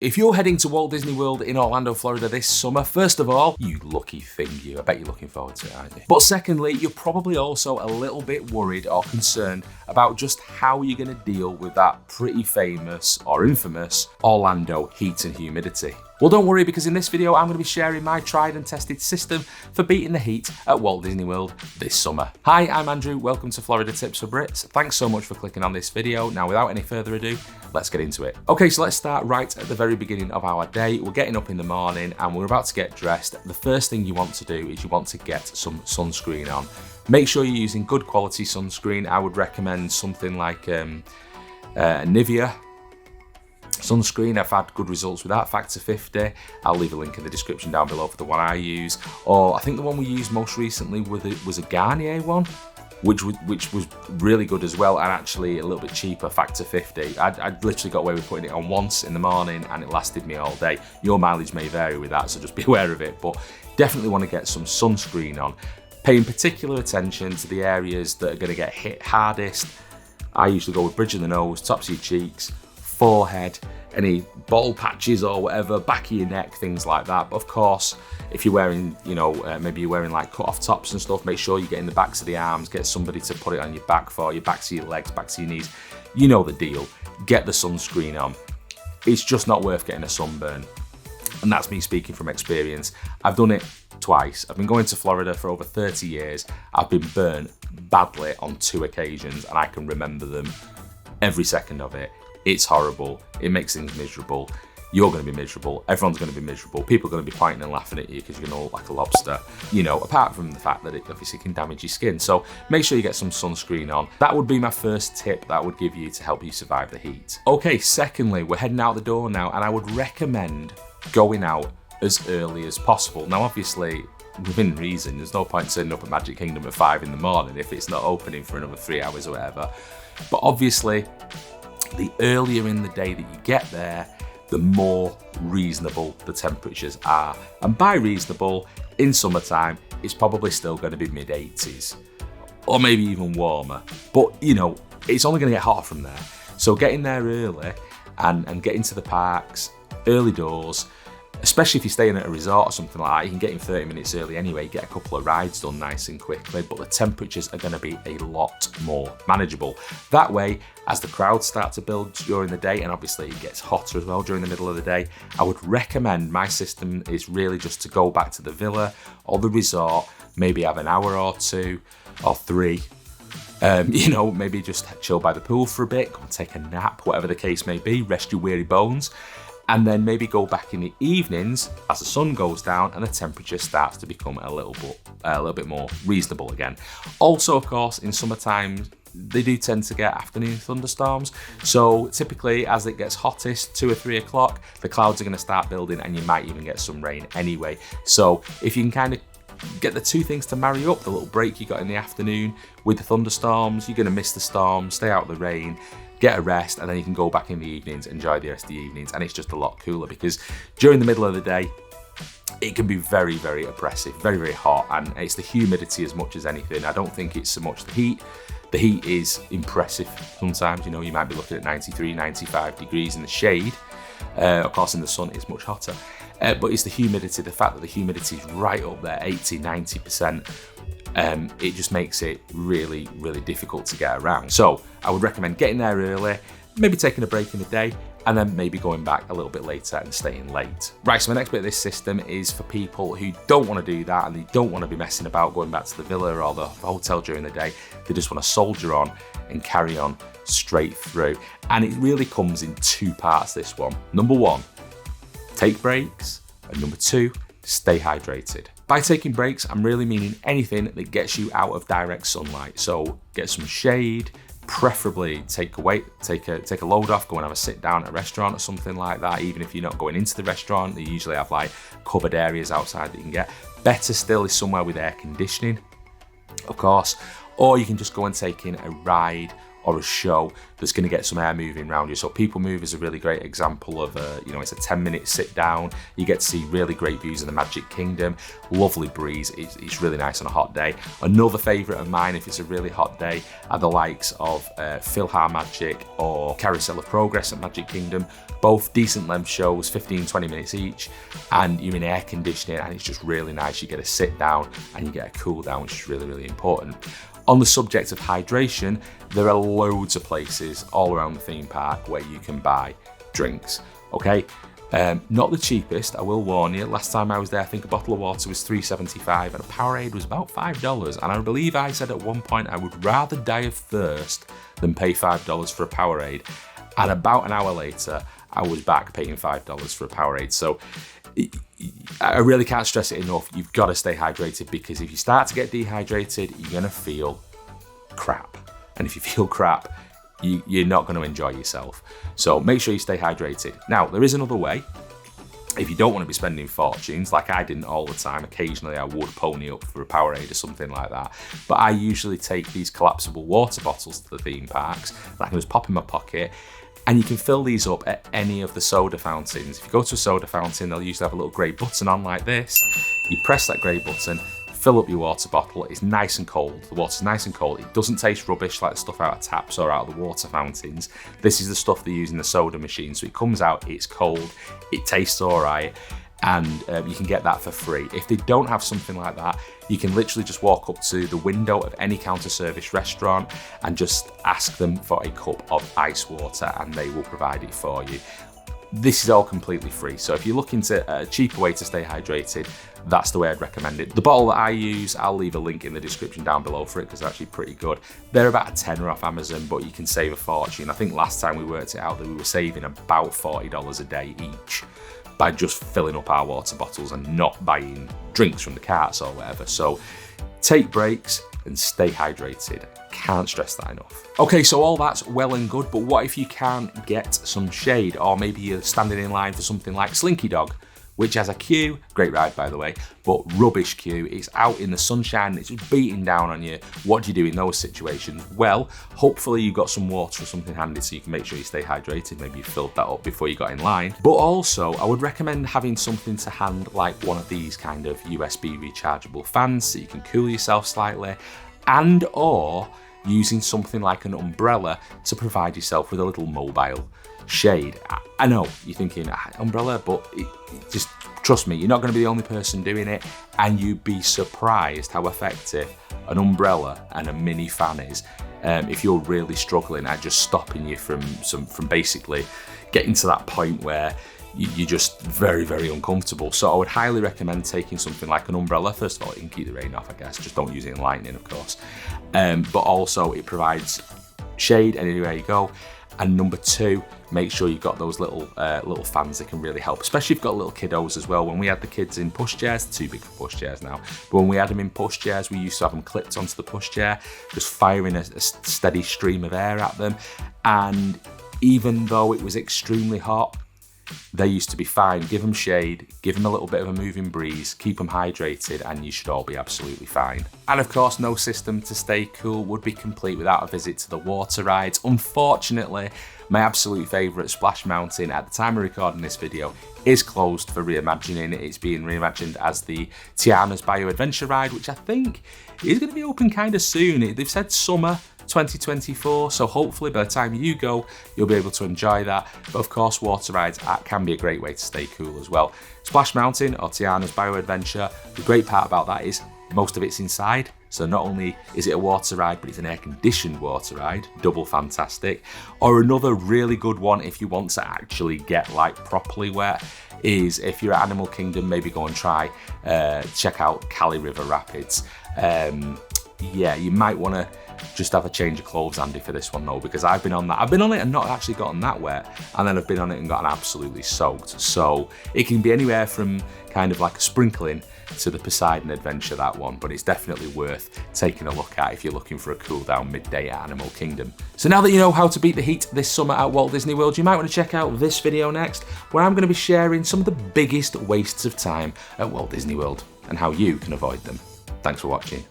If you're heading to Walt Disney World in Orlando, Florida this summer, first of all, you lucky thing you. I bet you're looking forward to it, aren't you? But secondly, you're probably also a little bit worried or concerned about just how you're going to deal with that pretty famous or infamous Orlando heat and humidity. Well, don't worry, because in this video, I'm going to be sharing my tried and tested system for beating the heat at Walt Disney World this summer. Hi, I'm Andrew. Welcome to Florida Tips for Brits. Thanks so much for clicking on this video. Now, without any further ado, let's get into it. Okay, so let's start right at the very beginning of our day. We're getting up in the morning and we're about to get dressed. The first thing you want to do is you want to get some sunscreen on. Make sure you're using good quality sunscreen. I would recommend something like Nivea sunscreen. I've had good results with that, Factor 50. I'll leave a link in the description down below for the one I use. Or I think the one we used most recently was a Garnier one, which was really good as well, and actually a little bit cheaper, Factor 50. I'd literally got away with putting it on once in the morning and it lasted me all day. Your mileage may vary with that, so just be aware of it, but definitely want to get some sunscreen on. Paying particular attention to the areas that are going to get hit hardest. I usually go with bridge of the nose, tops of your cheeks, forehead, any bald patches or whatever, back of your neck, things like that. But of course, if you're wearing, maybe you're wearing like cut off tops and stuff, make sure you get in the backs of the arms, get somebody to put it on your back for you, backs of your legs, backs of your knees. You know the deal. Get the sunscreen on. It's just not worth getting a sunburn. And that's me speaking from experience. I've done it twice. I've been going to Florida for over 30 years. I've been burnt badly on 2 occasions and I can remember them, every second of it. It's horrible. It makes things miserable. You're going to be miserable. Everyone's going to be miserable. People are going to be pointing and laughing at you because you're going to look like a lobster. Apart from the fact that it obviously can damage your skin. So make sure you get some sunscreen on. That would be my first tip that I would give you to help you survive the heat. Okay, secondly, we're heading out the door now, and I would recommend going out as early as possible. Now, obviously, within reason, there's no point turning up at Magic Kingdom at 5 in the morning if it's not opening for another 3 hours or whatever. But obviously, the earlier in the day that you get there, the more reasonable the temperatures are. And by reasonable, in summertime, it's probably still going to be mid-80s or maybe even warmer. But, it's only going to get hotter from there. So getting there early and getting to the parks, early doors, especially if you're staying at a resort or something like that, you can get in 30 minutes early anyway, get a couple of rides done nice and quickly, but the temperatures are going to be a lot more manageable. That way, as the crowds start to build during the day, and obviously it gets hotter as well during the middle of the day, I would recommend, my system is really just to go back to the villa or the resort, maybe have an hour or 2 or 3, maybe just chill by the pool for a bit, go and take a nap, whatever the case may be, rest your weary bones. And then maybe go back in the evenings as the sun goes down and the temperature starts to become a little bit more reasonable again. Also, of course, in summertime, they do tend to get afternoon thunderstorms. So typically, as it gets hottest, 2 or 3 o'clock, the clouds are going to start building and you might even get some rain anyway. So if you can kind of get the 2 things to marry up, the little break you got in the afternoon with the thunderstorms, you're going to miss the storm, stay out of the rain, get a rest, and then you can go back in the evenings, enjoy the rest of the evenings, and it's just a lot cooler because during the middle of the day, it can be very, very oppressive, very, very hot, and it's the humidity as much as anything. I don't think it's so much the heat. The heat is impressive sometimes, you might be looking at 93, 95 degrees in the shade. Of course, in the sun, it's much hotter. But it's the humidity, the fact that the humidity is right up there, 80, 90%. It just makes it really, really difficult to get around. So I would recommend getting there early, maybe taking a break in the day, and then maybe going back a little bit later and staying late. Right, so my next bit of this system is for people who don't want to do that and they don't want to be messing about going back to the villa or the hotel during the day. They just want to soldier on and carry on straight through. And it really comes in 2 parts, this one. Number 1, take breaks, and number 2, stay hydrated. By taking breaks, I'm really meaning anything that gets you out of direct sunlight. So get some shade, preferably take a load off, go and have a sit down at a restaurant or something like that. Even if you're not going into the restaurant, they usually have like cupboard areas outside that you can get. Better still is somewhere with air conditioning, of course, or you can just go and take in a ride or a show that's going to get some air moving around you. So People Move is a really great example of it's a 10-minute sit down. You get to see really great views of the Magic Kingdom, lovely breeze. It's really nice on a hot day. Another favourite of mine, if it's a really hot day, are the likes of PhilharMagic or Carousel of Progress at Magic Kingdom. Both decent length shows, 15-20 minutes each, and you're in air conditioning and it's just really nice. You get a sit down and you get a cool down, which is really, really important. On the subject of hydration, there are loads of places all around the theme park where you can buy drinks, okay? Not the cheapest, I will warn you. Last time I was there, I think a bottle of water was $3.75 and a Powerade was about $5. And I believe I said at one point I would rather die of thirst than pay $5 for a Powerade. And about an hour later, I was back paying $5 for a Powerade. So I really can't stress it enough. You've got to stay hydrated, because if you start to get dehydrated, you're going to feel crap. And if you feel crap, you're not going to enjoy yourself. So make sure you stay hydrated. Now, there is another way. If you don't want to be spending fortunes, like I didn't all the time, occasionally I would pony up for a Powerade or something like that. But I usually take these collapsible water bottles to the theme parks that I can just pop in my pocket. And you can fill these up at any of the soda fountains. If you go to a soda fountain, they'll usually have a little grey button on like this. You press that grey button, fill up your water bottle. It's nice and cold. The water's nice and cold. It doesn't taste rubbish like the stuff out of taps or out of the water fountains. This is the stuff they use in the soda machine. So it comes out, it's cold, it tastes all right, and you can get that for free. If they don't have something like that, you can literally just walk up to the window of any counter service restaurant and just ask them for a cup of ice water and they will provide it for you. This is all completely free. So if you're looking to a cheaper way to stay hydrated, that's the way I'd recommend it. The bottle that I use, I'll leave a link in the description down below for it because they're actually pretty good. They're about a tenner off Amazon, but you can save a fortune. I think last time we worked it out that we were saving about $40 a day each by just filling up our water bottles and not buying drinks from the carts or whatever. So take breaks and stay hydrated. Can't stress that enough. Okay, so all that's well and good, but what if you can't get some shade? Or maybe you're standing in line for something like Slinky Dog, which has a queue, great ride by the way, but rubbish queue. It's out in the sunshine, it's just beating down on you. What do you do in those situations? Well, hopefully you've got some water or something handy so you can make sure you stay hydrated. Maybe you filled that up before you got in line. But also, I would recommend having something to hand like one of these kind of USB rechargeable fans so you can cool yourself slightly, and or using something like an umbrella to provide yourself with a little mobile shade. I know you're thinking umbrella, but just trust me, you're not going to be the only person doing it, and you'd be surprised how effective an umbrella and a mini fan is if you're really struggling at just stopping you from basically getting to that point where you're just very, very uncomfortable. So I would highly recommend taking something like an umbrella. First of all, it can keep the rain off, I guess. Just don't use it in lightning, of course. But also it provides shade anywhere you go. And number two, make sure you've got those little fans that can really help, especially if you've got little kiddos as well. When we had the kids in pushchairs, they're too big for pushchairs now, but when we had them in pushchairs, we used to have them clipped onto the pushchair, just firing a steady stream of air at them. And even though it was extremely hot, they used to be fine. Give them shade, give them a little bit of a moving breeze, keep them hydrated, and you should all be absolutely fine. And of course, no system to stay cool would be complete without a visit to the water rides. Unfortunately, my absolute favourite, Splash Mountain, at the time of recording this video, is closed for reimagining. It's being reimagined as the Tiana's Bio Adventure ride, which I think is going to be open kind of soon. They've said summer 2024, so hopefully by the time you go, you'll be able to enjoy that. But of course, water rides can be a great way to stay cool as well. Splash Mountain or Tiana's Bio Adventure, the great part about that is most of it's inside. So not only is it a water ride, but it's an air-conditioned water ride, double fantastic. Or another really good one if you want to actually get like properly wet is if you're at Animal Kingdom, maybe go and try, check out Cali River Rapids. Yeah, you might want to just have a change of clothes handy for this one though, because I've been on that. I've been on it and not actually gotten that wet, and then I've been on it and gotten absolutely soaked. So it can be anywhere from kind of like a sprinkling to the Poseidon Adventure, that one, but it's definitely worth taking a look at if you're looking for a cool down midday at Animal Kingdom. So now that you know how to beat the heat this summer at Walt Disney World, you might want to check out this video next, where I'm going to be sharing some of the biggest wastes of time at Walt Disney World and how you can avoid them. Thanks for watching.